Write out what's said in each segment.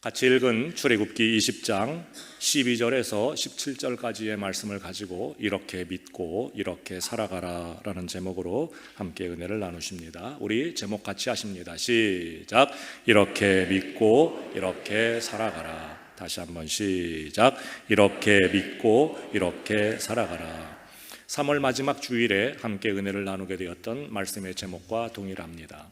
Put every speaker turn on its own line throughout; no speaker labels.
같이 읽은 출애굽기 20장 12절에서 17절까지의 말씀을 가지고 이렇게 믿고 이렇게 살아가라 라는 제목으로 함께 은혜를 나누십니다. 우리 제목 같이 하십니다. 시작. 이렇게 믿고 이렇게 살아가라. 다시 한번 시작. 이렇게 믿고 이렇게 살아가라. 3월 마지막 주일에 함께 은혜를 나누게 되었던 말씀의 제목과 동일합니다.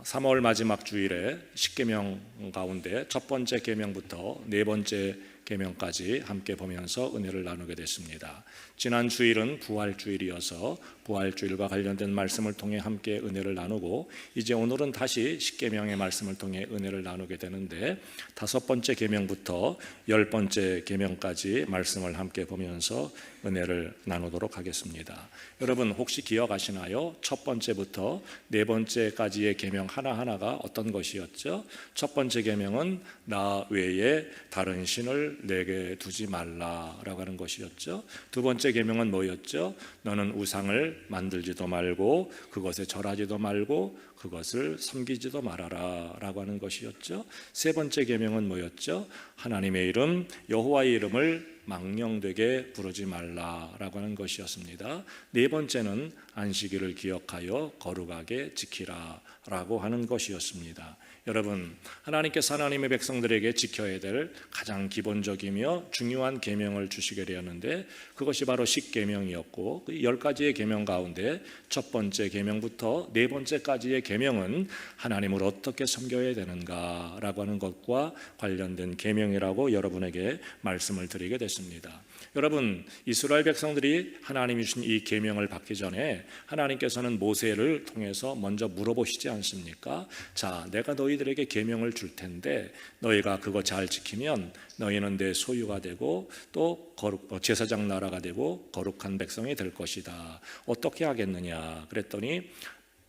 3월 마지막 주일에 10계명 가운데 첫 번째 계명부터 네 번째 계명까지 함께 보면서 은혜를 나누게 됐습니다. 지난 주일은 부활주일이어서 부활주일과 관련된 말씀을 통해 함께 은혜를 나누고, 이제 오늘은 다시 10계명의 말씀을 통해 은혜를 나누게 되는데, 다섯 번째 계명부터 열 번째 계명까지 말씀을 함께 보면서 은혜를 나누도록 하겠습니다. 여러분 혹시 기억하시나요? 첫 번째부터 네 번째까지의 계명 하나하나가 어떤 것이었죠? 첫 번째 계명은 나 외에 다른 신을 내게 두지 말라라고 하는 것이었죠. 두 번째 계명은 뭐였죠? 너는 우상을 만들지도 말고 그것에 절하지도 말고 그것을 섬기지도 말아라 라고 하는 것이었죠. 세 번째 계명은 뭐였죠? 하나님의 이름 여호와의 이름을 망령되게 부르지 말라라고 하는 것이었습니다. 네 번째는 안식일을 기억하여 거룩하게 지키라 라고 하는 것이었습니다. 여러분, 하나님께서 하나님의 백성들에게 지켜야 될 가장 기본적이며 중요한 계명을 주시게 되었는데, 그것이 바로 10계명이었고, 그 10가지의 계명 가운데 첫 번째 계명부터 네 번째까지의 계명은 하나님을 어떻게 섬겨야 되는가라고 하는 것과 관련된 계명이라고 여러분에게 말씀을 드리게 됐습니다. 여러분, 이스라엘 백성들이 하나님이 주신 이 계명을 받기 전에 하나님께서는 모세를 통해서 먼저 물어보시지 않습니까? 자, 내가 너희들에게 계명을 줄 텐데 너희가 그거 잘 지키면 너희는 내 소유가 되고 또 제사장 나라가 되고 거룩한 백성이 될 것이다. 어떻게 하겠느냐? 그랬더니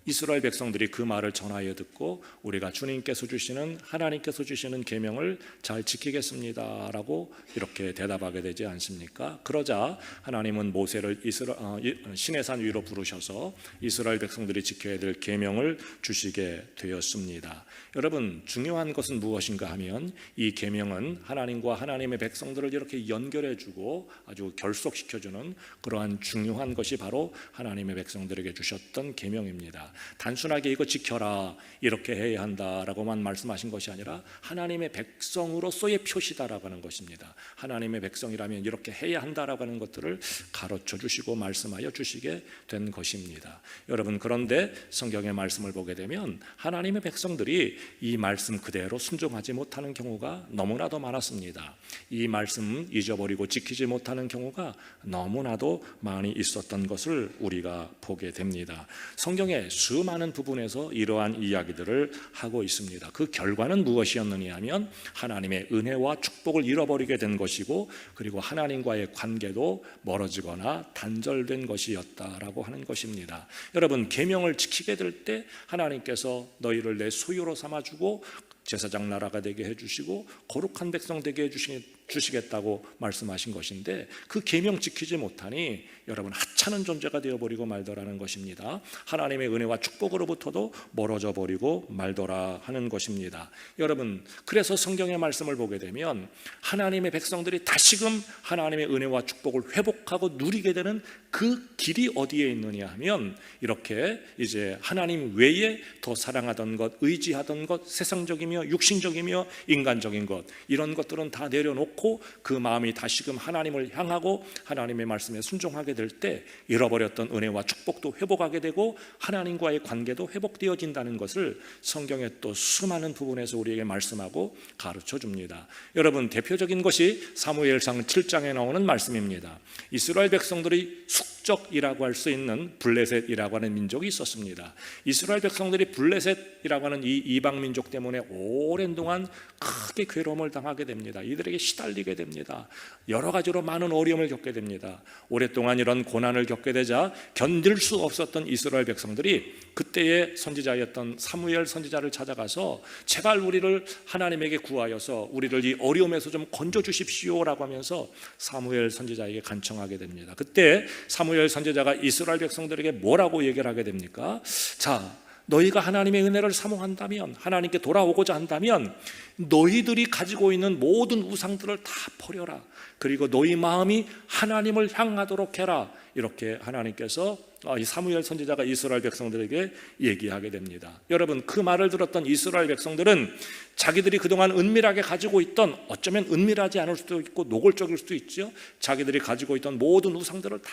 이스라엘 백성들이 그 말을 전하여 듣고 우리가 주님께서 주시는 하나님께서 주시는 계명을 잘 지키겠습니다 라고 이렇게 대답하게 되지 않습니까? 그러자 하나님은 모세를 시내산 위로 부르셔서 이스라엘 백성들이 지켜야 될 계명을 주시게 되었습니다. 여러분, 중요한 것은 무엇인가 하면 이 계명은 하나님과 하나님의 백성들을 이렇게 연결해주고 아주 결속시켜주는 그러한 중요한 것이 바로 하나님의 백성들에게 주셨던 계명입니다. 단순하게 이거 지켜라 이렇게 해야 한다라고만 말씀하신 것이 아니라 하나님의 백성으로서의 표시다라고 하는 것입니다. 하나님의 백성이라면 이렇게 해야 한다라고 하는 것들을 가르쳐 주시고 말씀하여 주시게 된 것입니다. 여러분, 그런데 성경의 말씀을 보게 되면 하나님의 백성들이 이 말씀 그대로 순종하지 못하는 경우가 너무나도 많았습니다. 이 말씀 잊어버리고 지키지 못하는 경우가 너무나도 많이 있었던 것을 우리가 보게 됩니다. 성경의 수많은 부분에서 이러한 이야기들을 하고 있습니다. 그 결과는 무엇이었느냐 하면 하나님의 은혜와 축복을 잃어버리게 된 것이고, 그리고 하나님과의 관계도 멀어지거나 단절된 것이었다라고 하는 것입니다. 여러분, 계명을 지키게 될 때 하나님께서 너희를 내 소유로 삼아주고 제사장 나라가 되게 해주시고 거룩한 백성 되게 해주시겠다고 말씀하신 것인데, 그 계명 지키지 못하니 여러분 하찮은 존재가 되어버리고 말더라는 것입니다. 하나님의 은혜와 축복으로부터도 멀어져 버리고 말더라 하는 것입니다. 여러분, 그래서 성경의 말씀을 보게 되면 하나님의 백성들이 다시금 하나님의 은혜와 축복을 회복하고 누리게 되는 그 길이 어디에 있느냐 하면, 이렇게 이제 하나님 외에 더 사랑하던 것, 의지하던 것, 세상적이며 육신적이며 인간적인 것, 이런 것들은 다 내려놓고 그 마음이 다시금 하나님을 향하고 하나님의 말씀에 순종하게 될 때 잃어버렸던 은혜와 축복도 회복하게 되고 하나님과의 관계도 회복되어진다는 것을 성경의 또 수많은 부분에서 우리에게 말씀하고 가르쳐 줍니다. 여러분, 대표적인 것이 사무엘상 7장에 나오는 말씀입니다. 이스라엘 백성들이 숙적이라고 할 수 있는 블레셋이라고 하는 민족이 있었습니다. 이스라엘 백성들이 블레셋이라고 하는 이 이방 민족 때문에 오랜 동안 크게 괴로움을 당하게 됩니다. 이들에게 시달리게 됩니다. 여러 가지로 많은 어려움을 겪게 됩니다. 오랫동안 이런 고난을 겪게 되자 견딜 수 없었던 이스라엘 백성들이 그때의 선지자였던 사무엘 선지자를 찾아가서 제발 우리를 하나님에게 구하여서 우리를 이 어려움에서 좀 건져 주십시오라고 하면서 사무엘 선지자에게 간청하게 됩니다. 그때 사무엘 선지자가 이스라엘 백성들에게 뭐라고 얘기를 하게 됩니까? 자, 너희가 하나님의 은혜를 사모한다면, 하나님께 돌아오고자 한다면 너희들이 가지고 있는 모든 우상들을 다 버려라. 그리고 너희 마음이 하나님을 향하도록 해라. 이렇게 하나님께서 이 사무엘 선지자가 이스라엘 백성들에게 얘기하게 됩니다. 여러분, 그 말을 들었던 이스라엘 백성들은 자기들이 그동안 은밀하게 가지고 있던, 어쩌면 은밀하지 않을 수도 있고 노골적일 수도 있죠, 자기들이 가지고 있던 모든 우상들을 다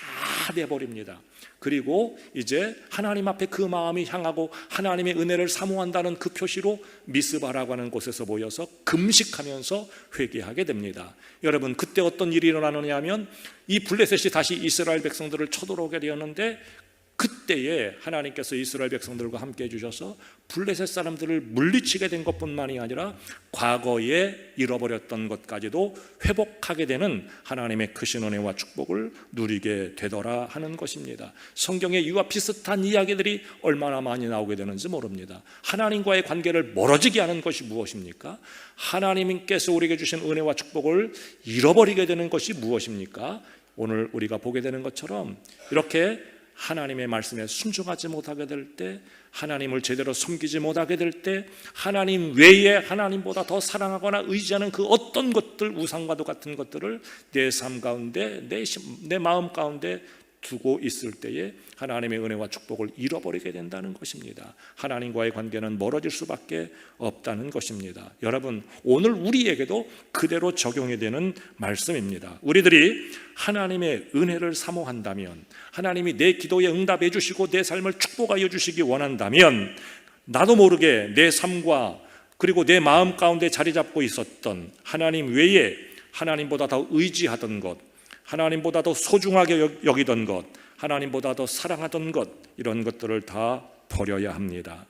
내버립니다. 그리고 이제 하나님 앞에 그 마음이 향하고 하나님의 은혜를 사모한다는 그 표시로 미스바라고 하는 곳에서 모여서 금식하면서 회개하게 됩니다. 여러분, 그때 어떤 일이 일어나느냐 하면 이 블레셋이 다시 이스라엘 백성들을 쳐들어오게 되었는데, 그때에 하나님께서 이스라엘 백성들과 함께 해주셔서 블레셋 사람들을 물리치게 된 것뿐만이 아니라 과거에 잃어버렸던 것까지도 회복하게 되는 하나님의 크신 은혜와 축복을 누리게 되더라 하는 것입니다. 성경에 이와 비슷한 이야기들이 얼마나 많이 나오게 되는지 모릅니다. 하나님과의 관계를 멀어지게 하는 것이 무엇입니까? 하나님께서 우리에게 주신 은혜와 축복을 잃어버리게 되는 것이 무엇입니까? 오늘 우리가 보게 되는 것처럼 이렇게 하나님의 말씀에 순종하지 못하게 될 때, 하나님을 제대로 섬기지 못하게 될 때, 하나님 외에 하나님보다 더 사랑하거나 의지하는 그 어떤 것들, 우상과도 같은 것들을 내 삶 가운데, 내 마음 가운데 두고 있을 때에 하나님의 은혜와 축복을 잃어버리게 된다는 것입니다. 하나님과의 관계는 멀어질 수밖에 없다는 것입니다. 여러분, 오늘 우리에게도 그대로 적용이 되는 말씀입니다. 우리들이 하나님의 은혜를 사모한다면, 하나님이 내 기도에 응답해 주시고 내 삶을 축복하여 주시기 원한다면, 나도 모르게 내 삶과 그리고 내 마음 가운데 자리 잡고 있었던 하나님 외에 하나님보다 더 의지하던 것, 하나님보다 더 소중하게 여기던 것, 하나님보다 더 사랑하던 것, 이런 것들을 다 버려야 합니다.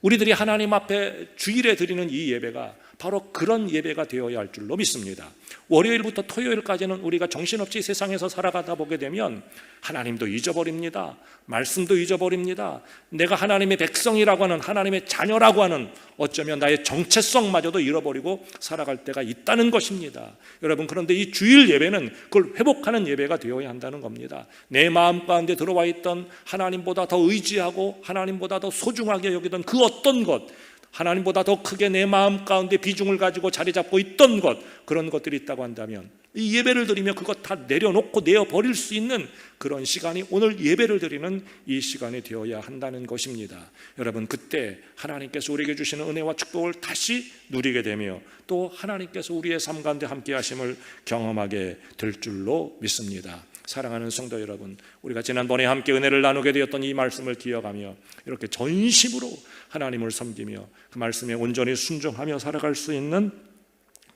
우리들이 하나님 앞에 주일에 드리는 이 예배가 바로 그런 예배가 되어야 할 줄로 믿습니다. 월요일부터 토요일까지는 우리가 정신없이 세상에서 살아가다 보게 되면 하나님도 잊어버립니다. 말씀도 잊어버립니다. 내가 하나님의 백성이라고 하는, 하나님의 자녀라고 하는, 어쩌면 나의 정체성마저도 잃어버리고 살아갈 때가 있다는 것입니다. 여러분, 그런데 이 주일 예배는 그걸 회복하는 예배가 되어야 한다는 겁니다. 내 마음 가운데 들어와 있던 하나님보다 더 의지하고 하나님보다 더 소중하게 여기던 그 어떤 것, 하나님보다 더 크게 내 마음 가운데 비중을 가지고 자리 잡고 있던 것, 그런 것들이 있다고 한다면 이 예배를 드리며 그것 다 내려놓고 내어버릴 수 있는 그런 시간이 오늘 예배를 드리는 이 시간이 되어야 한다는 것입니다. 여러분, 그때 하나님께서 우리에게 주시는 은혜와 축복을 다시 누리게 되며 또 하나님께서 우리의 삶 가운데 함께 하심을 경험하게 될 줄로 믿습니다. 사랑하는 성도 여러분, 우리가 지난번에 함께 은혜를 나누게 되었던 이 말씀을 기억하며 이렇게 전심으로 하나님을 섬기며 그 말씀에 온전히 순종하며 살아갈 수 있는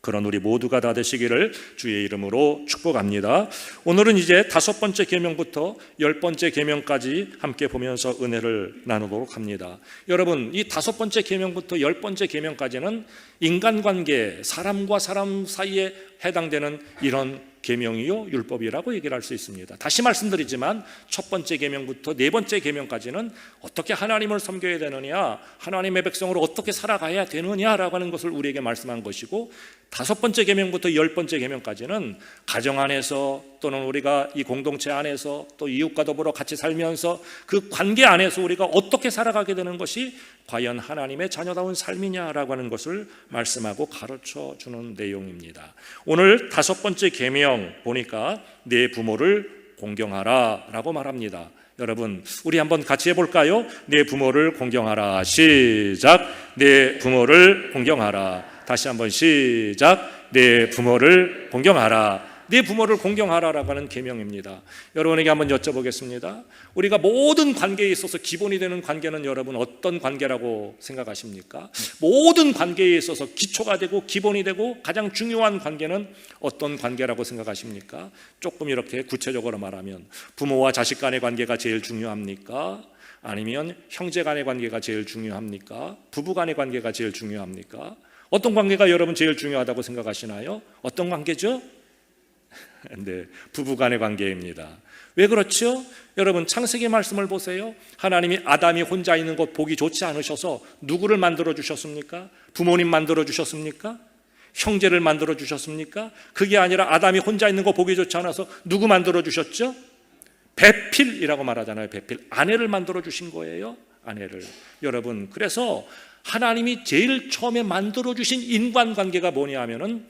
그런 우리 모두가 다 되시기를 주의 이름으로 축복합니다. 오늘은 이제 5번째 계명부터 10번째 계명까지 함께 보면서 은혜를 나누도록 합니다. 여러분, 이 5번째 계명부터 10번째 계명까지는 인간관계, 사람과 사람 사이에 해당되는 이런 계명이요 율법이라고 얘기를 할 수 있습니다. 다시 말씀드리지만 첫 번째 계명부터 네 번째 계명까지는 어떻게 하나님을 섬겨야 되느냐, 하나님의 백성으로 어떻게 살아가야 되느냐라고 하는 것을 우리에게 말씀한 것이고, 5번째 계명부터 10번째 계명까지는 가정 안에서 또는 우리가 이 공동체 안에서 또 이웃과 더불어 같이 살면서 그 관계 안에서 우리가 어떻게 살아가게 되는 것이 과연 하나님의 자녀다운 삶이냐라고 하는 것을 말씀하고 가르쳐 주는 내용입니다. 오늘 5번째 계명 보니까 내 부모를 공경하라 라고 말합니다. 여러분, 우리 한번 같이 해볼까요? 내 부모를 공경하라. 시작. 내 부모를 공경하라. 다시 한번 시작. 내 부모를 공경하라. 내 부모를 공경하라라고 하는 계명입니다. 여러분에게 한번 여쭤보겠습니다. 우리가 모든 관계에 있어서 기본이 되는 관계는 여러분 어떤 관계라고 생각하십니까? 모든 관계에 있어서 기초가 되고 기본이 되고 가장 중요한 관계는 어떤 관계라고 생각하십니까? 조금 이렇게 구체적으로 말하면 부모와 자식 간의 관계가 제일 중요합니까? 아니면 형제 간의 관계가 제일 중요합니까? 부부 간의 관계가 제일 중요합니까? 어떤 관계가 여러분 제일 중요하다고 생각하시나요? 어떤 관계죠? 네, 부부간의 관계입니다. 왜 그렇죠? 여러분, 창세기 말씀을 보세요. 하나님이 아담이 혼자 있는 것 보기 좋지 않으셔서 누구를 만들어 주셨습니까? 부모님 만들어 주셨습니까? 형제를 만들어 주셨습니까? 그게 아니라 아담이 혼자 있는 거 보기 좋지 않아서 누구 만들어 주셨죠? 배필이라고 말하잖아요. 배필, 아내를 만들어 주신 거예요. 아내를. 여러분, 그래서 하나님이 제일 처음에 만들어주신 인간관계가 뭐냐 하면은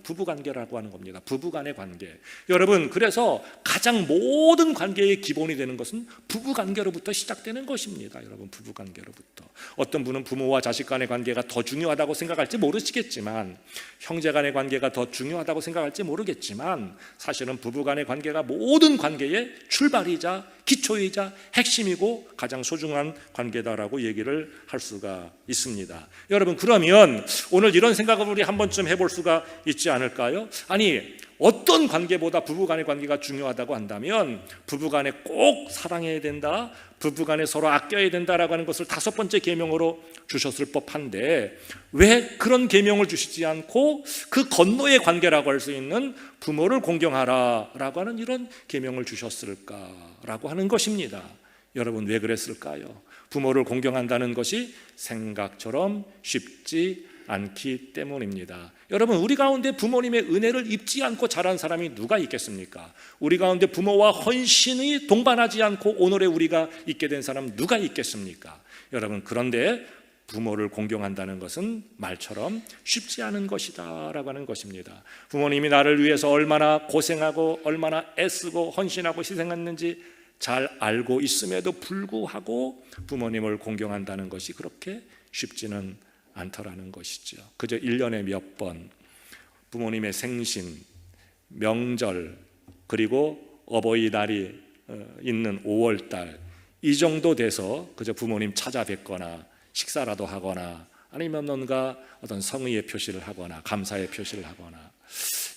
부부관계라고 하는 겁니다. 부부간의 관계. 여러분, 그래서 가장 모든 관계의 기본이 되는 것은 부부관계로부터 시작되는 것입니다. 여러분, 부부관계로부터. 어떤 분은 부모와 자식 간의 관계가 더 중요하다고 생각할지 모르시겠지만, 형제 간의 관계가 더 중요하다고 생각할지 모르겠지만, 사실은 부부간의 관계가 모든 관계의 출발이자 기초이자 핵심이고 가장 소중한 관계다라고 얘기를 할 수가 있습니다. 여러분, 그러면 오늘 이런 생각을 우리 한 번쯤 해볼 수가 있지 않을까요? 아니, 어떤 관계보다 부부간의 관계가 중요하다고 한다면 부부간에 꼭 사랑해야 된다, 부부간에 서로 아껴야 된다라고 하는 것을 5번째 계명으로 주셨을 법한데, 왜 그런 계명을 주시지 않고 그 건너의 관계라고 할 수 있는 부모를 공경하라라고 하는 이런 계명을 주셨을까라고 하는 것입니다. 여러분, 왜 그랬을까요? 부모를 공경한다는 것이 생각처럼 쉽지 않기 때문입니다. 여러분, 우리 가운데 부모님의 은혜를 입지 않고 자란 사람이 누가 있겠습니까? 우리 가운데 부모와 헌신이 동반하지 않고 오늘의 우리가 있게 된 사람 누가 있겠습니까? 여러분, 그런데 부모를 공경한다는 것은 말처럼 쉽지 않은 것이다 라고 하는 것입니다. 부모님이 나를 위해서 얼마나 고생하고 얼마나 애쓰고 헌신하고 희생했는지 잘 알고 있음에도 불구하고 부모님을 공경한다는 것이 그렇게 쉽지는 않더라는 것이죠. 그저 1년에 몇 번 부모님의 생신, 명절, 그리고 어버이날이 있는 5월달, 이 정도 돼서 그저 부모님 찾아뵙거나 식사라도 하거나 아니면 뭔가 어떤 성의의 표시를 하거나 감사의 표시를 하거나,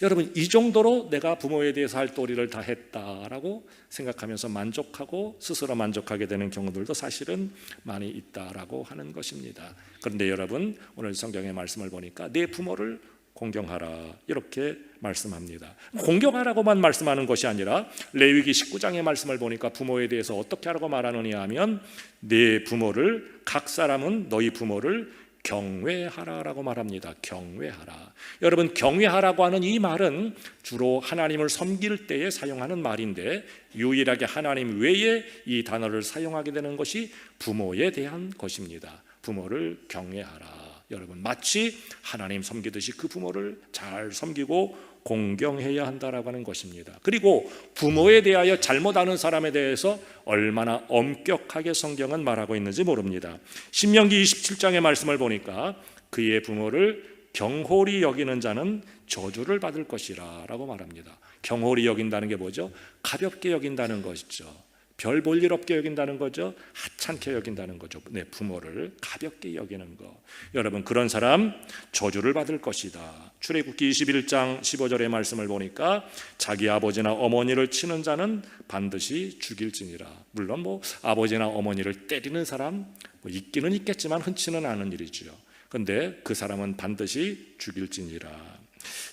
여러분, 이 정도로 내가 부모에 대해서 할 도리를 다 했다라고 생각하면서 만족하고 스스로 만족하게 되는 경우들도 사실은 많이 있다라고 하는 것입니다. 그런데 여러분, 오늘 성경의 말씀을 보니까 내 부모를 공경하라 이렇게 말씀합니다. 공경하라고만 말씀하는 것이 아니라 레위기 19장의 말씀을 보니까 부모에 대해서 어떻게 하라고 말하느냐 하면, 내 부모를, 각 사람은 너희 부모를 경외하라라고 말합니다. 경외하라. 여러분, 경외하라고 하는 이 말은 주로 하나님을 섬길 때에 사용하는 말인데, 유일하게 하나님 외에 이 단어를 사용하게 되는 것이 부모에 대한 것입니다. 부모를 경외하라. 여러분, 마치 하나님 섬기듯이 그 부모를 잘 섬기고 공경해야 한다라고 하는 것입니다. 그리고 부모에 대하여 잘못 아는 사람에 대해서 얼마나 엄격하게 성경은 말하고 있는지 모릅니다. 신명기 27장의 말씀을 보니까 그의 부모를 경홀히 여기는 자는 저주를 받을 것이라 라고 말합니다. 경홀히 여긴다는 게 뭐죠? 가볍게 여긴다는 것이죠. 별 볼 일 없게 여긴다는 거죠. 하찮게 여긴다는 거죠. 내 부모를 가볍게 여기는 거. 여러분, 그런 사람 저주를 받을 것이다. 출애굽기 21장 15절의 말씀을 보니까 자기 아버지나 어머니를 치는 자는 반드시 죽일지니라. 물론 아버지나 어머니를 때리는 사람 있기는 있겠지만 흔치는 않은 일이죠. 그런데 그 사람은 반드시 죽일지니라.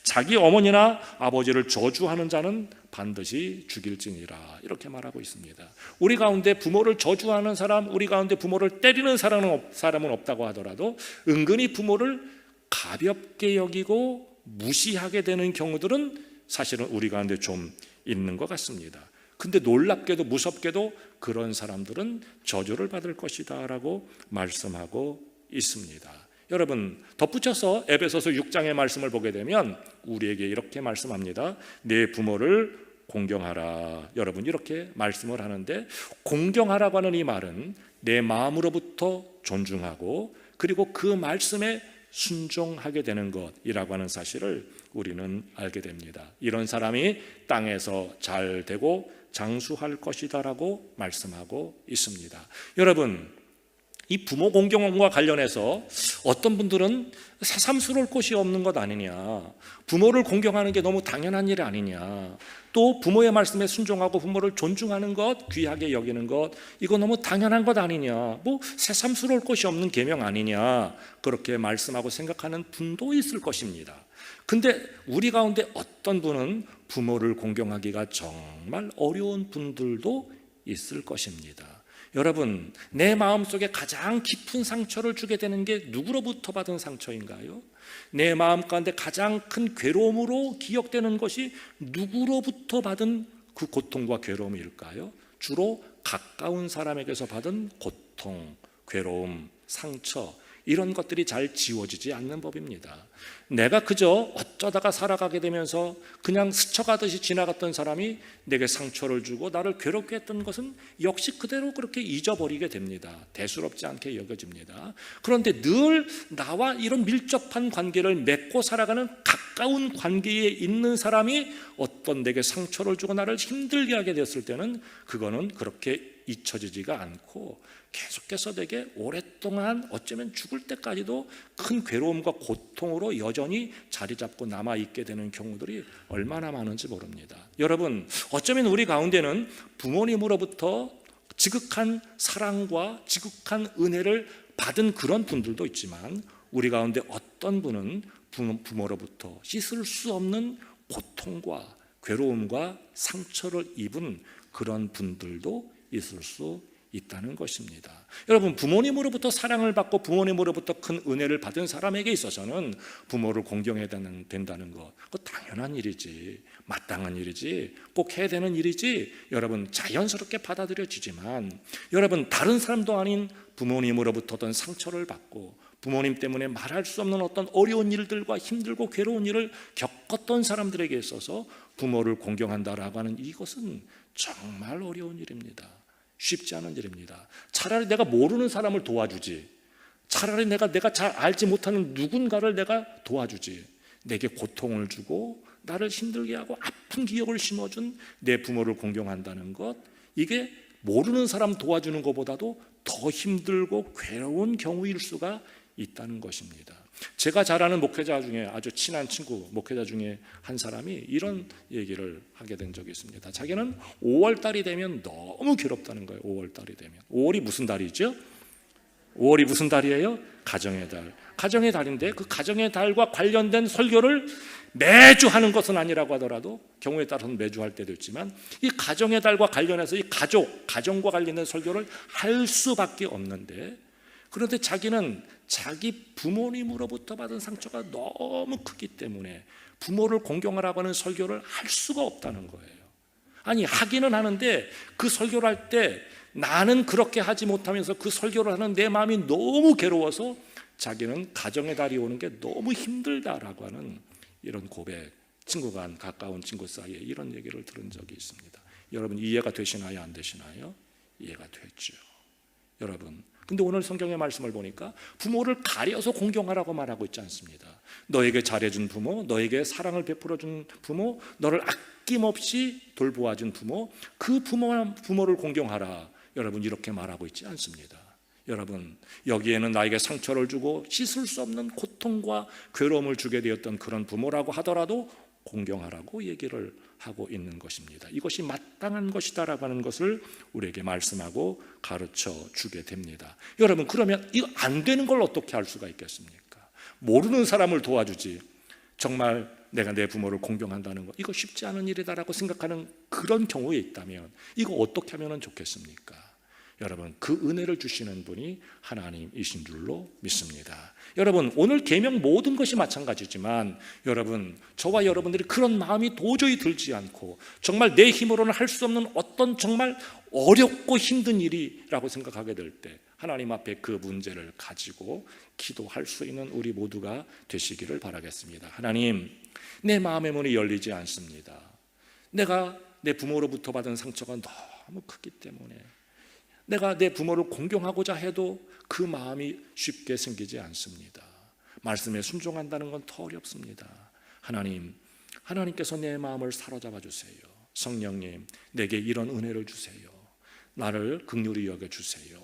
자기 어머니나 아버지를 저주하는 자는 반드시 죽일지니라 이렇게 말하고 있습니다. 우리 가운데 부모를 저주하는 사람, 우리 가운데 부모를 때리는 사람은 없다고 하더라도 은근히 부모를 가볍게 여기고 무시하게 되는 경우들은 사실은 우리 가운데 좀 있는 것 같습니다. 근데 놀랍게도 무섭게도 그런 사람들은 저주를 받을 것이다 라고 말씀하고 있습니다. 여러분, 덧붙여서 에베소서 6장의 말씀을 보게 되면 우리에게 이렇게 말씀합니다. 내 부모를 공경하라. 여러분, 이렇게 말씀을 하는데, 공경하라고 하는 이 말은 내 마음으로부터 존중하고 그리고 그 말씀에 순종하게 되는 것이라고 하는 사실을 우리는 알게 됩니다. 이런 사람이 땅에서 잘 되고 장수할 것이다라고 말씀하고 있습니다. 여러분, 이 부모 공경과 관련해서 어떤 분들은 새삼스러울 것이 없는 것 아니냐, 부모를 공경하는 게 너무 당연한 일 아니냐, 또 부모의 말씀에 순종하고 부모를 존중하는 것, 귀하게 여기는 것, 이거 너무 당연한 것 아니냐, 새삼스러울 것이 없는 계명 아니냐, 그렇게 말씀하고 생각하는 분도 있을 것입니다. 근데 우리 가운데 어떤 분은 부모를 공경하기가 정말 어려운 분들도 있을 것입니다. 여러분, 내 마음속에 가장 깊은 상처를 주게 되는 게 누구로부터 받은 상처인가요? 내 마음 가운데 가장 큰 괴로움으로 기억되는 것이 누구로부터 받은 그 고통과 괴로움일까요? 주로 가까운 사람에게서 받은 고통, 괴로움, 상처, 이런 것들이 잘 지워지지 않는 법입니다. 내가 그저 어쩌다가 살아가게 되면서 그냥 스쳐가듯이 지나갔던 사람이 내게 상처를 주고 나를 괴롭게 했던 것은 역시 그대로 그렇게 잊어버리게 됩니다. 대수롭지 않게 여겨집니다. 그런데 늘 나와 이런 밀접한 관계를 맺고 살아가는 가까운 관계에 있는 사람이 어떤 내게 상처를 주고 나를 힘들게 하게 됐을 때는 그거는 그렇게 잊혀지지가 않고 계속해서 내게 오랫동안 어쩌면 죽을 때까지도 큰 괴로움과 고통으로 여전히 자리 잡고 남아있게 되는 경우들이 얼마나 많은지 모릅니다. 여러분, 어쩌면 우리 가운데는 부모님으로부터 지극한 사랑과 지극한 은혜를 받은 그런 분들도 있지만 우리 가운데 어떤 분은 부모로부터 씻을 수 없는 고통과 괴로움과 상처를 입은 그런 분들도 있을 수 있다는 것입니다. 여러분, 부모님으로부터 사랑을 받고 부모님으로부터 큰 은혜를 받은 사람에게 있어서는 부모를 공경해야 된다는 것, 그거 당연한 일이지, 마땅한 일이지, 꼭 해야 되는 일이지, 여러분 자연스럽게 받아들여지지만 여러분, 다른 사람도 아닌 부모님으로부터 어떤 상처를 받고 부모님 때문에 말할 수 없는 어떤 어려운 일들과 힘들고 괴로운 일을 겪었던 사람들에게 있어서 부모를 공경한다라고 하는 이것은 정말 어려운 일입니다. 쉽지 않은 일입니다. 차라리 내가 모르는 사람을 도와주지, 차라리 내가 잘 알지 못하는 누군가를 내가 도와주지, 내게 고통을 주고 나를 힘들게 하고 아픈 기억을 심어준 내 부모를 공경한다는 것, 이게 모르는 사람 도와주는 것보다도 더 힘들고 괴로운 경우일 수가 있다는 것입니다. 제가 잘 아는 목회자 중에 아주 친한 친구 목회자 중에 한 사람이 이런 얘기를 하게 된 적이 있습니다. 자기는 5월달이 되면 너무 괴롭다는 거예요. 5월달이 되면. 5월이 무슨 달이죠? 5월이 무슨 달이에요? 가정의 달. 가정의 달인데 그 가정의 달과 관련된 설교를 매주 하는 것은 아니라고 하더라도 경우에 따라서는 매주 할 때도 있지만 이 가정의 달과 관련해서 이 가정과 관련된 설교를 할 수밖에 없는데, 그런데 자기는 자기 부모님으로부터 받은 상처가 너무 크기 때문에 부모를 공경하라고 하는 설교를 할 수가 없다는 거예요. 아니, 하기는 하는데 그 설교를 할 때 나는 그렇게 하지 못하면서 그 설교를 하는 내 마음이 너무 괴로워서 자기는 가정의 달이 오는 게 너무 힘들다라고 하는 이런 고백, 친구가 가까운 친구 사이에 이런 얘기를 들은 적이 있습니다. 여러분, 이해가 되시나요? 안 되시나요? 이해가 됐죠. 여러분, 근데 오늘 성경의 말씀을 보니까 부모를 가려서 공경하라고 말하고 있지 않습니다. 너에게 잘해준 부모, 너에게 사랑을 베풀어준 부모, 너를 아낌없이 돌보아준 부모, 그 부모를 공경하라, 여러분 이렇게 말하고 있지 않습니다. 여러분, 여기에는 나에게 상처를 주고 씻을 수 없는 고통과 괴로움을 주게 되었던 그런 부모라고 하더라도 공경하라고 얘기를 하고 있는 것입니다. 이것이 마땅한 것이다라고 하는 것을 우리에게 말씀하고 가르쳐 주게 됩니다. 여러분, 그러면 이거 안 되는 걸 어떻게 할 수가 있겠습니까? 모르는 사람을 도와주지, 정말 내가 내 부모를 공경한다는 것, 이거 쉽지 않은 일이다라고 생각하는 그런 경우에 있다면 이거 어떻게 하면 좋겠습니까? 여러분, 그 은혜를 주시는 분이 하나님이신 줄로 믿습니다. 여러분, 오늘 계명 모든 것이 마찬가지지만 여러분, 저와 여러분들이 그런 마음이 도저히 들지 않고 정말 내 힘으로는 할 수 없는 어떤 정말 어렵고 힘든 일이라고 생각하게 될 때 하나님 앞에 그 문제를 가지고 기도할 수 있는 우리 모두가 되시기를 바라겠습니다. 하나님, 내 마음의 문이 열리지 않습니다. 내가 내 부모로부터 받은 상처가 너무 크기 때문에 내가 내 부모를 공경하고자 해도 그 마음이 쉽게 생기지 않습니다. 말씀에 순종한다는 건 더 어렵습니다. 하나님께서 내 마음을 사로잡아 주세요. 성령님, 내게 이런 은혜를 주세요. 나를 긍휼히 여겨주세요.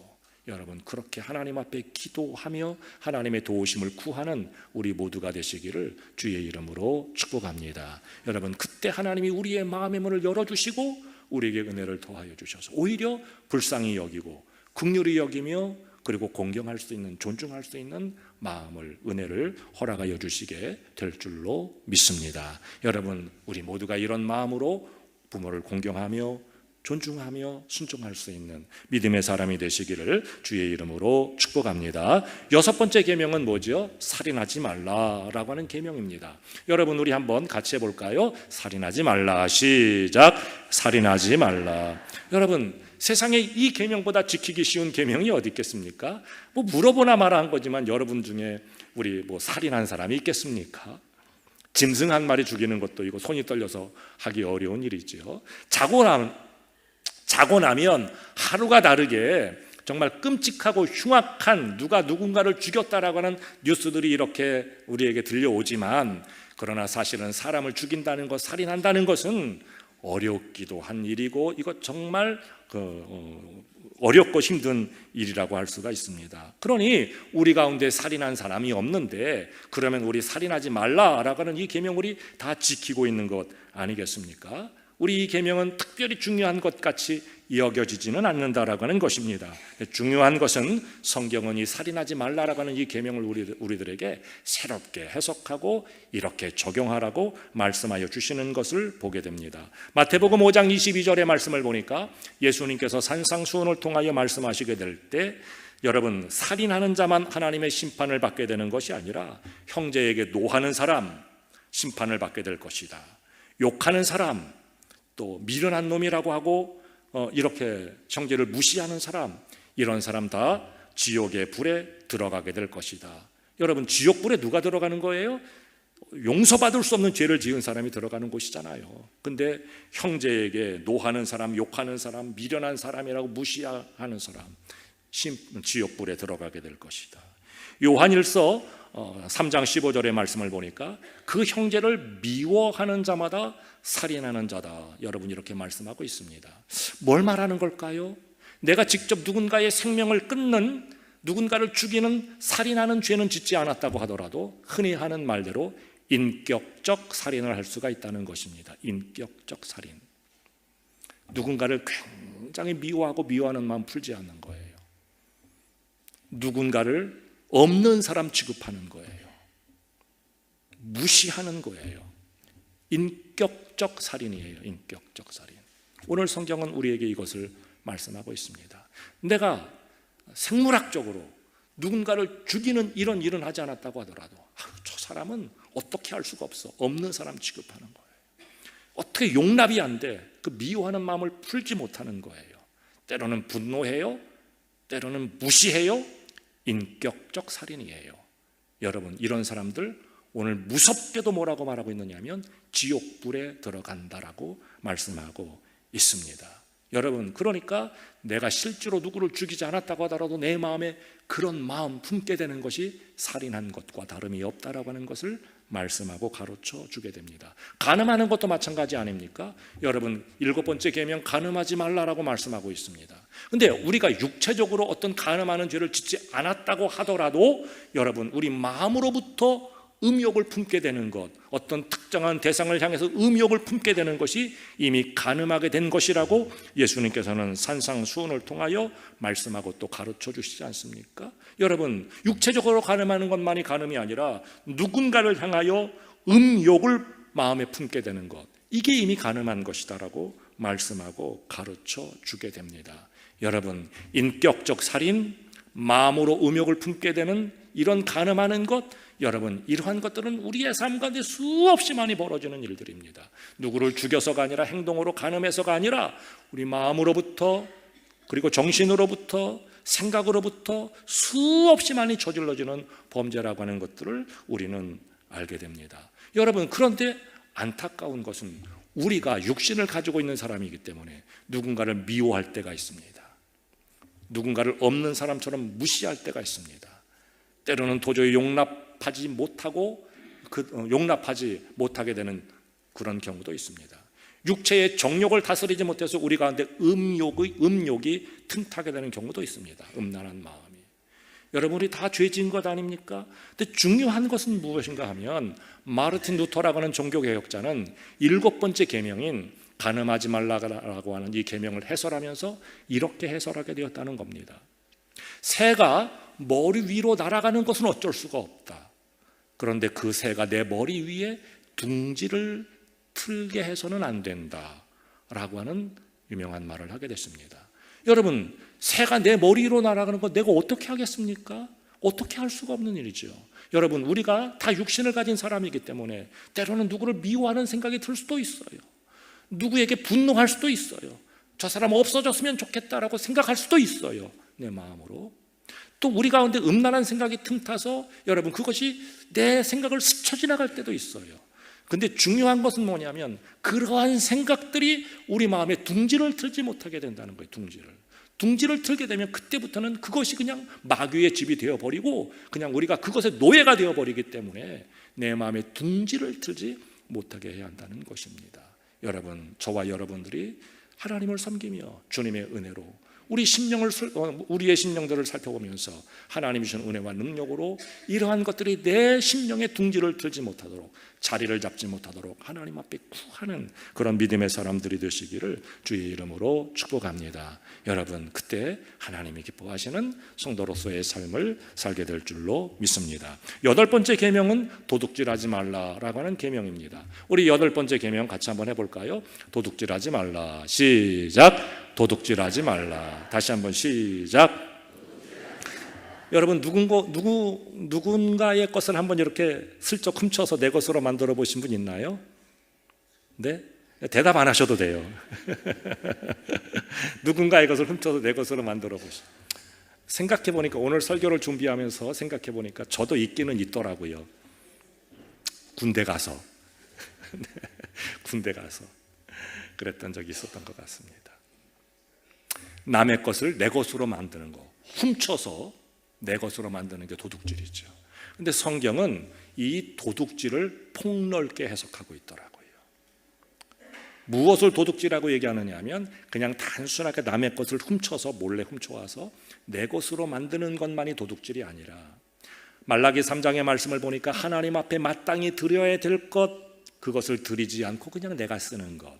여러분, 그렇게 하나님 앞에 기도하며 하나님의 도우심을 구하는 우리 모두가 되시기를 주의 이름으로 축복합니다. 여러분, 그때 하나님이 우리의 마음의 문을 열어주시고 우리에게 은혜를 더하여 주셔서 오히려 불쌍히 여기고 긍휼히 여기며 그리고 공경할 수 있는, 존중할 수 있는 마음을, 은혜를 허락하여 주시게 될 줄로 믿습니다. 여러분, 우리 모두가 이런 마음으로 부모를 공경하며 존중하며 순종할 수 있는 믿음의 사람이 되시기를 주의 이름으로 축복합니다. 6번째 계명은 뭐죠? 살인하지 말라라고 하는 계명입니다. 여러분, 우리 한번 같이 해볼까요? 살인하지 말라. 시작. 살인하지 말라. 여러분, 세상에 이 계명보다 지키기 쉬운 계명이 어디 있겠습니까? 뭐 물어보나 마나 한 거지만 여러분 중에 우리 뭐 살인한 사람이 있겠습니까? 짐승 한 마리 죽이는 것도 이거 손이 떨려서 하기 어려운 일이죠. 자고 나면 하루가 다르게 정말 끔찍하고 흉악한 누가 누군가를 죽였다라고 하는 뉴스들이 이렇게 우리에게 들려오지만, 그러나 사실은 사람을 죽인다는 것, 살인한다는 것은 어렵기도 한 일이고 이거 정말 어렵고 힘든 일이라고 할 수가 있습니다. 그러니 우리 가운데 살인한 사람이 없는데 그러면 우리 살인하지 말라라고 하는 이 계명을 우리 다 지키고 있는 것 아니겠습니까? 우리 이 계명은 특별히 중요한 것 같이 여겨지지는 않는다라고 하는 것입니다. 중요한 것은 성경은 이 살인하지 말라라고 하는 이 계명을 우리들에게 새롭게 해석하고 이렇게 적용하라고 말씀하여 주시는 것을 보게 됩니다. 마태복음 5장 22절의 말씀을 보니까 예수님께서 산상수훈을 통하여 말씀하시게 될 때, 여러분, 살인하는 자만 하나님의 심판을 받게 되는 것이 아니라 형제에게 노하는 사람 심판을 받게 될 것이다. 욕하는 사람, 또 미련한 놈이라고 하고 이렇게 형제를 무시하는 사람, 이런 사람 다 지옥의 불에 들어가게 될 것이다. 여러분, 지옥불에 누가 들어가는 거예요? 용서받을 수 없는 죄를 지은 사람이 들어가는 곳이잖아요. 근데 형제에게 노하는 사람, 욕하는 사람, 미련한 사람이라고 무시하는 사람, 지옥불에 들어가게 될 것이다. 요한일서 3장 15절의 말씀을 보니까 그 형제를 미워하는 자마다 살인하는 자다. 여러분, 이렇게 말씀하고 있습니다. 뭘 말하는 걸까요? 내가 직접 누군가의 생명을 끊는, 누군가를 죽이는, 살인하는 죄는 짓지 않았다고 하더라도 흔히 하는 말대로 인격적 살인을 할 수가 있다는 것입니다. 인격적 살인. 누군가를 굉장히 미워하고 미워하는 마음 풀지 않는 거예요. 누군가를 없는 사람 취급하는 거예요. 무시하는 거예요. 인격적 살인이에요. 인격적 살인. 오늘 성경은 우리에게 이것을 말씀하고 있습니다. 내가 생물학적으로 누군가를 죽이는 이런 일은 하지 않았다고 하더라도 저 사람은 어떻게 할 수가 없어. 없는 사람 취급하는 거예요. 어떻게 용납이 안 돼. 그 미워하는 마음을 풀지 못하는 거예요. 때로는 분노해요. 때로는 무시해요. 인격적 살인이에요. 여러분, 이런 사람들 오늘 무섭게도 뭐라고 말하고 있느냐면 지옥불에 들어간다라고 말씀하고 있습니다. 여러분, 그러니까 내가 실제로 누구를 죽이지 않았다고 하더라도 내 마음에 그런 마음 품게 되는 것이 살인한 것과 다름이 없다라고 하는 것을 말씀하고 가르쳐 주게 됩니다. 간음하는 것도 마찬가지 아닙니까? 여러분, 7번째 계명 간음하지 말라라고 말씀하고 있습니다. 근데 우리가 육체적으로 어떤 간음하는 죄를 짓지 않았다고 하더라도 여러분, 우리 마음으로부터 음욕을 품게 되는 것, 어떤 특정한 대상을 향해서 음욕을 품게 되는 것이 이미 간음하게 된 것이라고 예수님께서는 산상수훈을 통하여 말씀하고 또 가르쳐 주시지 않습니까? 여러분, 육체적으로 간음하는 것만이 간음이 아니라 누군가를 향하여 음욕을 마음에 품게 되는 것, 이게 이미 간음한 것이다라고 말씀하고 가르쳐 주게 됩니다. 여러분, 인격적 살인, 마음으로 음욕을 품게 되는 이런 간음하는 것, 여러분, 이러한 것들은 우리의 삶 가운데 수없이 많이 벌어지는 일들입니다. 누구를 죽여서가 아니라, 행동으로 간음해서가 아니라 우리 마음으로부터, 그리고 정신으로부터, 생각으로부터 수없이 많이 저질러지는 범죄라고 하는 것들을 우리는 알게 됩니다. 여러분, 그런데 안타까운 것은 우리가 육신을 가지고 있는 사람이기 때문에 누군가를 미워할 때가 있습니다. 누군가를 없는 사람처럼 무시할 때가 있습니다. 때로는 도저히 용납하지 못하게 되는 그런 경우도 있습니다. 육체의 정욕을 다스리지 못해서 우리 가운데 음욕이 틈타게 되는 경우도 있습니다. 음란한 마음이. 여러분, 우리 다 죄 지은 것 아닙니까? 근데 중요한 것은 무엇인가 하면 마르틴 루터라고 하는 종교개혁자는 7번째 계명인 간음하지 말라고 하는 이 계명을 해설하면서 이렇게 해설하게 되었다는 겁니다. 새가 머리 위로 날아가는 것은 어쩔 수가 없다. 그런데 그 새가 내 머리 위에 둥지를 틀게 해서는 안 된다 라고 하는 유명한 말을 하게 됐습니다. 여러분, 새가 내 머리 위로 날아가는 것 내가 어떻게 하겠습니까? 어떻게 할 수가 없는 일이죠. 여러분, 우리가 다 육신을 가진 사람이기 때문에 때로는 누구를 미워하는 생각이 들 수도 있어요. 누구에게 분노할 수도 있어요. 저 사람 없어졌으면 좋겠다라고 생각할 수도 있어요. 내 마음으로. 또 우리 가운데 음란한 생각이 틈타서 여러분 그것이 내 생각을 스쳐 지나갈 때도 있어요. 근데 중요한 것은 뭐냐면 그러한 생각들이 우리 마음에 둥지를 틀지 못하게 된다는 거예요. 둥지를 틀게 되면 그때부터는 그것이 그냥 마귀의 집이 되어버리고 그냥 우리가 그것의 노예가 되어버리기 때문에 내 마음에 둥지를 틀지 못하게 해야 한다는 것입니다. 여러분, 저와 여러분들이 하나님을 섬기며 주님의 은혜로 우리의 심령들을 살펴보면서 하나님이 주신 은혜와 능력으로 이러한 것들이 내 심령의 둥지를 틀지 못하도록, 자리를 잡지 못하도록 하나님 앞에 구하는 그런 믿음의 사람들이 되시기를 주의 이름으로 축복합니다. 여러분, 그때 하나님이 기뻐하시는 성도로서의 삶을 살게 될 줄로 믿습니다. 8번째 계명은 도둑질하지 말라라고 하는 계명입니다. 우리 8번째 계명 같이 한번 해볼까요? 도둑질하지 말라. 시작. 도둑질하지 말라. 다시 한번 시작. 여러분, 누군가의 것을 한번 이렇게 슬쩍 훔쳐서 내 것으로 만들어 보신 분 있나요? 네? 대답 안 하셔도 돼요. 누군가의 것을 훔쳐서 내 것으로 만들어 보시. 생각해 보니까 오늘 설교를 준비하면서 생각해 보니까 저도 있기는 있더라고요. 군대 가서 그랬던 적이 있었던 것 같습니다. 남의 것을 내 것으로 만드는 거, 훔쳐서 내 것으로 만드는 게 도둑질이죠. 근데 성경은 이 도둑질을 폭넓게 해석하고 있더라고요. 무엇을 도둑질하고 얘기하느냐 하면 그냥 단순하게 남의 것을 훔쳐서 몰래 훔쳐와서 내 것으로 만드는 것만이 도둑질이 아니라 말라기 3장의 말씀을 보니까 하나님 앞에 마땅히 드려야 될 것, 그것을 드리지 않고 그냥 내가 쓰는 것,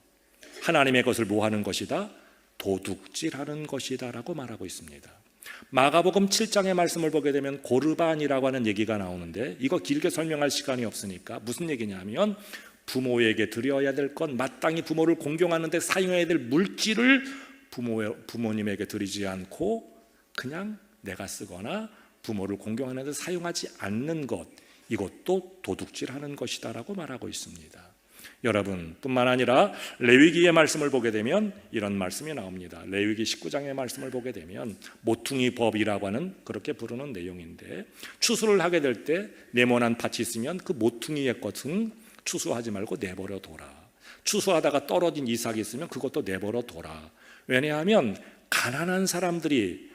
하나님의 것을 뭐 하는 것이다? 도둑질하는 것이다 라고 말하고 있습니다. 마가복음 7장의 말씀을 보게 되면 고르반이라고 하는 얘기가 나오는데 이거 길게 설명할 시간이 없으니까 무슨 얘기냐면 부모에게 드려야 될 것, 마땅히 부모를 공경하는 데 사용해야 될 물질을 부모님에게 드리지 않고 그냥 내가 쓰거나 부모를 공경하는 데 사용하지 않는 것, 이것도 도둑질하는 것이다 라고 말하고 있습니다. 여러분, 뿐만 아니라 레위기의 말씀을 보게 되면 이런 말씀이 나옵니다. 레위기 19장의 말씀을 보게 되면 모퉁이 법이라고 하는, 그렇게 부르는 내용인데, 추수를 하게 될 때 네모난 밭이 있으면 그 모퉁이의 것은 추수하지 말고 내버려 둬라. 추수하다가 떨어진 이삭이 있으면 그것도 내버려 둬라. 왜냐하면 가난한 사람들이,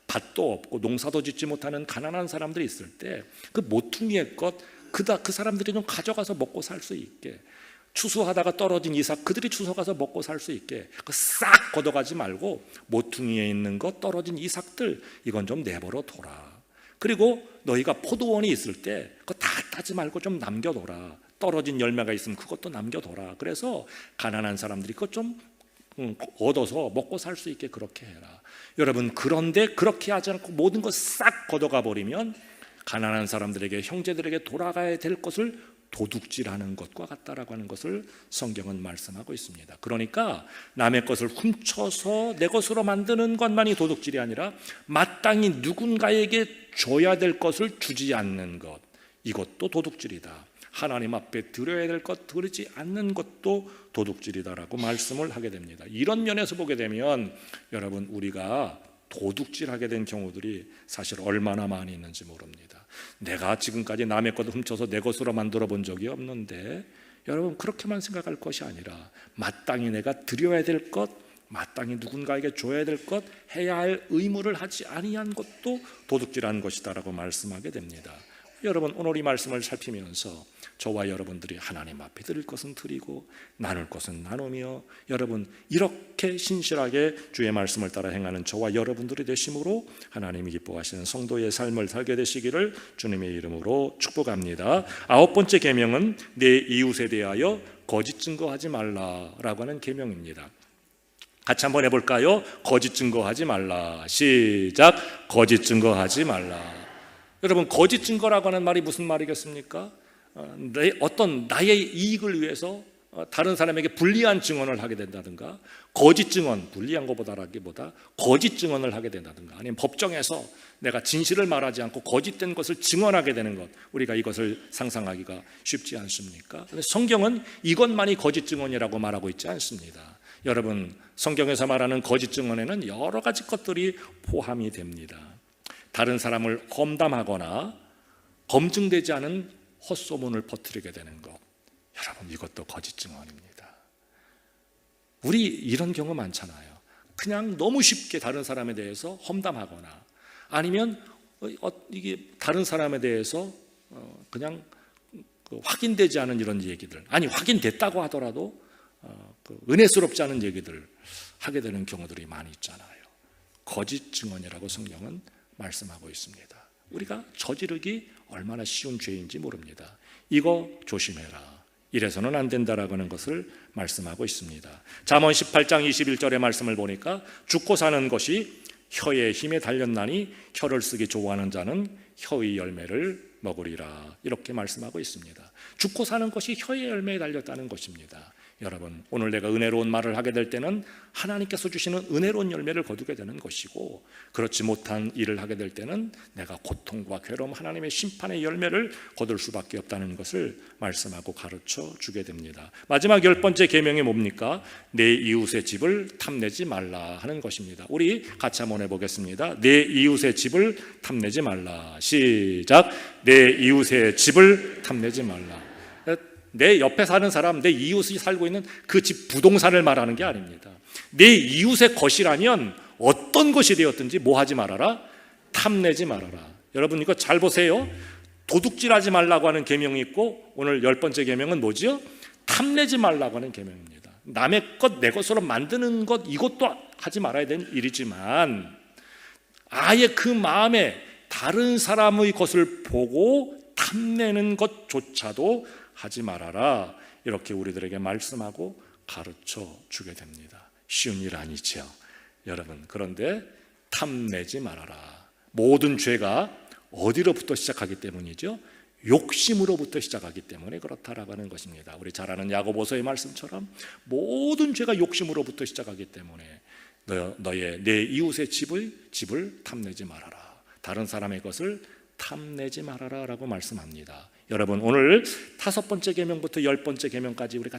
밭도 없고 농사도 짓지 못하는 가난한 사람들이 있을 때 그 모퉁이의 것, 그 사람들이 좀 가져가서 먹고 살 수 있게, 추수하다가 떨어진 이삭 그들이 추수가서 먹고 살 수 있게 싹 걷어가지 말고 모퉁이에 있는 것, 떨어진 이삭들, 이건 좀 내버려 둬라. 그리고 너희가 포도원이 있을 때 그거 다 따지 말고 좀 남겨둬라. 떨어진 열매가 있으면 그것도 남겨둬라. 그래서 가난한 사람들이 그것 좀 얻어서 먹고 살 수 있게 그렇게 해라. 여러분, 그런데 그렇게 하지 않고 모든 것 싹 걷어가 버리면 가난한 사람들에게, 형제들에게 돌아가야 될 것을 도둑질하는 것과 같다라고 하는 것을 성경은 말씀하고 있습니다. 그러니까 남의 것을 훔쳐서 내 것으로 만드는 것만이 도둑질이 아니라 마땅히 누군가에게 줘야 될 것을 주지 않는 것, 이것도 도둑질이다. 하나님 앞에 드려야 될 것 드리지 않는 것도 도둑질이다라고 말씀을 하게 됩니다. 이런 면에서 보게 되면 여러분, 우리가 도둑질하게 된 경우들이 사실 얼마나 많이 있는지 모릅니다. 내가 지금까지 남의 것을 훔쳐서 내 것으로 만들어 본 적이 없는데, 여러분, 그렇게만 생각할 것이 아니라 마땅히 내가 드려야 될 것, 마땅히 누군가에게 줘야 될 것, 해야 할 의무를 하지 아니한 것도 도둑질한 것이다라고 말씀하게 됩니다. 여러분, 오늘 이 말씀을 살피면서 저와 여러분들이 하나님 앞에 드릴 것은 드리고 나눌 것은 나누며, 여러분, 이렇게 신실하게 주의 말씀을 따라 행하는 저와 여러분들이 되심으로 하나님이 기뻐하시는 성도의 삶을 살게 되시기를 주님의 이름으로 축복합니다. 9번째 계명은 내 이웃에 대하여 거짓 증거하지 말라라고 하는 계명입니다. 같이 한번 해볼까요? 거짓 증거하지 말라. 시작. 거짓 증거하지 말라. 여러분, 거짓 증거라고 하는 말이 무슨 말이겠습니까? 어떤 나의 이익을 위해서 다른 사람에게 불리한 증언을 하게 된다든가, 거짓 증언, 불리한 것보다라기보다 거짓 증언을 하게 된다든가, 아니면 법정에서 내가 진실을 말하지 않고 거짓된 것을 증언하게 되는 것, 우리가 이것을 상상하기가 쉽지 않습니까? 그런데 성경은 이것만이 거짓 증언이라고 말하고 있지 않습니다. 여러분, 성경에서 말하는 거짓 증언에는 여러 가지 것들이 포함이 됩니다. 다른 사람을 험담하거나 검증되지 않은 헛소문을 퍼뜨리게 되는 것, 여러분, 이것도 거짓 증언입니다. 우리 이런 경우 많잖아요. 그냥 너무 쉽게 다른 사람에 대해서 험담하거나 아니면 이게 다른 사람에 대해서 그냥 확인되지 않은 이런 얘기들, 아니 확인됐다고 하더라도 은혜스럽지 않은 얘기들 하게 되는 경우들이 많이 있잖아요. 거짓 증언이라고 성경은 말씀하고 있습니다. 우리가 저지르기 얼마나 쉬운 죄인지 모릅니다. 이거 조심해라, 이래서는 안 된다라고 하는 것을 말씀하고 있습니다. 잠언 18장 21절의 말씀을 보니까 죽고 사는 것이 혀의 힘에 달렸나니 혀를 쓰기 좋아하는 자는 혀의 열매를 먹으리라, 이렇게 말씀하고 있습니다. 죽고 사는 것이 혀의 열매에 달렸다는 것입니다. 여러분, 오늘 내가 은혜로운 말을 하게 될 때는 하나님께서 주시는 은혜로운 열매를 거두게 되는 것이고, 그렇지 못한 일을 하게 될 때는 내가 고통과 괴로움, 하나님의 심판의 열매를 거둘 수밖에 없다는 것을 말씀하고 가르쳐 주게 됩니다. 마지막 10번째 계명이 뭡니까? 내 이웃의 집을 탐내지 말라 하는 것입니다. 우리 같이 한번 해보겠습니다. 내 이웃의 집을 탐내지 말라. 시작. 내 이웃의 집을 탐내지 말라. 내 옆에 사는 사람, 내 이웃이 살고 있는 그 집 부동산을 말하는 게 아닙니다. 내 이웃의 것이라면 어떤 것이 되었든지 뭐 하지 말아라? 탐내지 말아라. 여러분, 이거 잘 보세요. 도둑질하지 말라고 하는 계명이 있고, 오늘 10번째 계명은 뭐지요? 탐내지 말라고 하는 계명입니다. 남의 것 내 것으로 만드는 것, 이것도 하지 말아야 되는 일이지만 아예 그 마음에 다른 사람의 것을 보고 탐내는 것조차도 하지 말아라, 이렇게 우리들에게 말씀하고 가르쳐 주게 됩니다. 쉬운 일 아니죠, 여러분. 그런데 탐내지 말아라. 모든 죄가 어디로부터 시작하기 때문이죠? 욕심으로부터 시작하기 때문에 그렇다라고 하는 것입니다. 우리 잘 아는 야고보서의 말씀처럼 모든 죄가 욕심으로부터 시작하기 때문에 내 이웃의 집을 탐내지 말아라. 다른 사람의 것을 탐내지 말아라 라고 말씀합니다. 여러분, 오늘 5번째 계명부터 10번째 계명까지 우리가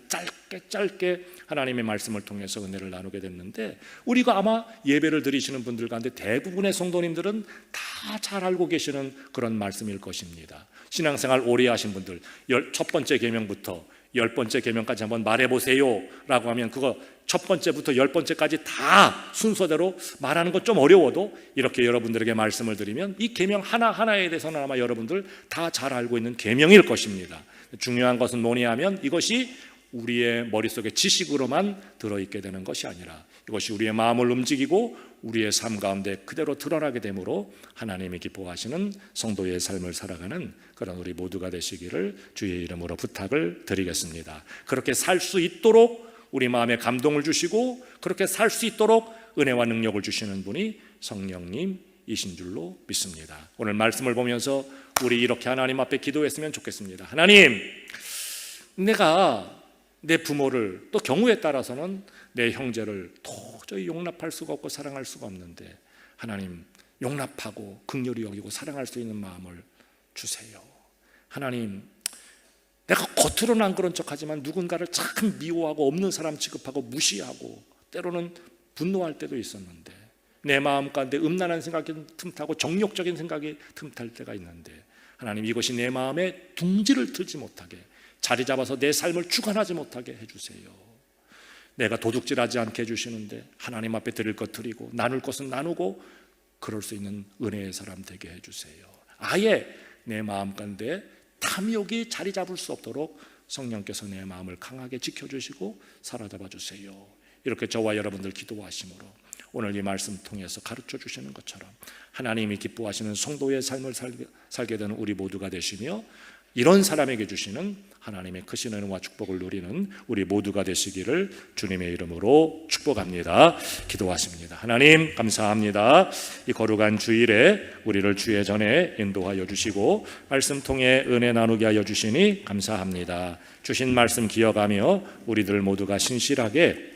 짧게 하나님의 말씀을 통해서 은혜를 나누게 됐는데, 우리가 아마 예배를 드리시는 분들 가운데 대부분의 성도님들은 다 잘 알고 계시는 그런 말씀일 것입니다. 신앙생활 오래 하신 분들, 첫 번째 계명부터 10번째 계명까지 한번 말해보세요 라고 하면 그거 첫 번째부터 10번째까지 다 순서대로 말하는 것 좀 어려워도 이렇게 여러분들에게 말씀을 드리면 이 계명 하나하나에 대해서는 아마 여러분들 다 잘 알고 있는 계명일 것입니다. 중요한 것은 뭐냐 하면 이것이 우리의 머릿속에 지식으로만 들어있게 되는 것이 아니라 이것이 우리의 마음을 움직이고 우리의 삶 가운데 그대로 드러나게 되므로 하나님이 기뻐하시는 성도의 삶을 살아가는 그런 우리 모두가 되시기를 주의 이름으로 부탁을 드리겠습니다. 그렇게 살 수 있도록 우리 마음에 감동을 주시고 그렇게 살 수 있도록 은혜와 능력을 주시는 분이 성령님이신 줄로 믿습니다. 오늘 말씀을 보면서 우리 이렇게 하나님 앞에 기도했으면 좋겠습니다. 하나님, 내가 내 부모를, 또 경우에 따라서는 내 형제를 도저히 용납할 수가 없고 사랑할 수가 없는데 하나님, 용납하고 긍휼히 여기고 사랑할 수 있는 마음을 주세요. 하나님, 내가 겉으로는 안 그런 척하지만 누군가를 참 미워하고 없는 사람 취급하고 무시하고 때로는 분노할 때도 있었는데 내 마음 가운데 음란한 생각이 틈타고 정욕적인 생각이 틈탈 때가 있는데 하나님, 이것이 내 마음에 둥지를 틀지 못하게 자리 잡아서 내 삶을 주관하지 못하게 해주세요. 내가 도둑질하지 않게 해주시는데 하나님 앞에 드릴 것 드리고 나눌 것은 나누고 그럴 수 있는 은혜의 사람 되게 해주세요. 아예 내 마음 가운데 탐욕이 자리 잡을 수 없도록 성령께서 내 마음을 강하게 지켜주시고 사로잡아 주세요. 이렇게 저와 여러분들 기도하심으로 오늘 이 말씀 통해서 가르쳐 주시는 것처럼 하나님이 기뻐하시는 성도의 삶을 살게 되는 우리 모두가 되시며 이런 사람에게 주시는 하나님의 크신 은혜와 축복을 누리는 우리 모두가 되시기를 주님의 이름으로 축복합니다. 기도하십니다. 하나님, 감사합니다. 이 거룩한 주일에 우리를 주의 전에 인도하여 주시고 말씀 통해 은혜 나누게 하여 주시니 감사합니다. 주신 말씀 기억하며 우리들 모두가 신실하게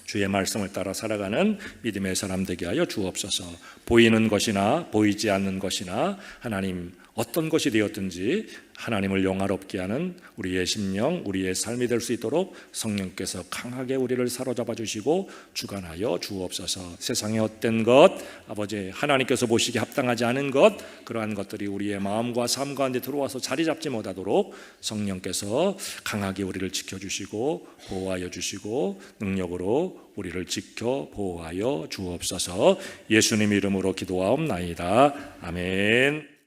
주의 말씀을 따라 살아가는 믿음의 사람 되게 하여 주옵소서. 보이는 것이나 보이지 않는 것이나 하나님 어떤 것이 되었든지 하나님을 영화롭게 하는 우리의 심령, 우리의 삶이 될 수 있도록 성령께서 강하게 우리를 사로잡아 주시고 주관하여 주옵소서. 세상의 헛된 것, 아버지 하나님께서 보시기에 합당하지 않은 것, 그러한 것들이 우리의 마음과 삶 가운데 들어와서 자리 잡지 못하도록 성령께서 강하게 우리를 지켜주시고 보호하여 주시고 능력으로 우리를 지켜 보호하여 주옵소서. 예수님 이름으로 기도하옵나이다. 아멘.